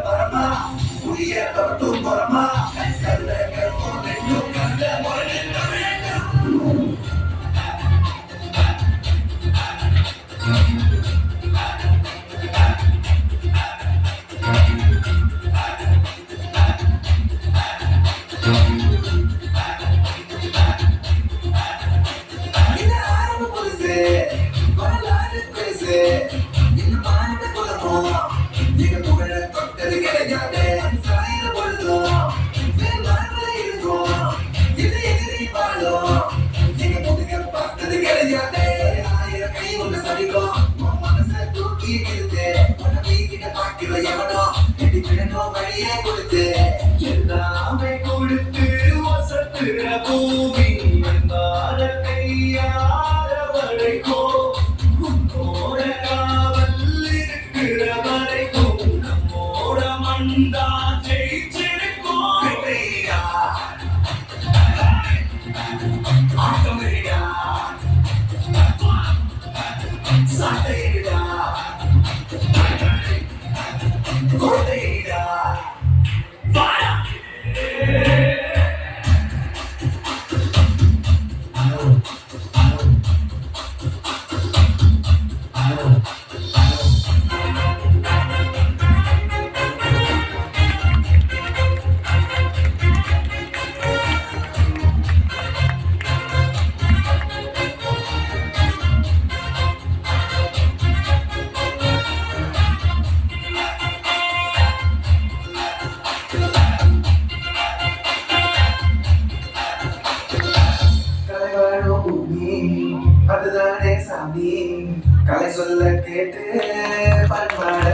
வரமா புரிய கருத்தும் வரமா கல்ல கருத்தும் ரெண்டும் கல்ல முறையில் எல்லாமே கொடுத்து வசத்துற பூமி கையார வரைக்கும் உன்னோட காவல் இருக்கிற வரைக்கும் நம்மோட மண்டா ஜெயிச்சிருக்கும் ஆட்டமிடா சாட்டையிடா கோட்டையிடா அதுதானே சாமி கலை சொல்ல கேட்டு பண்பாட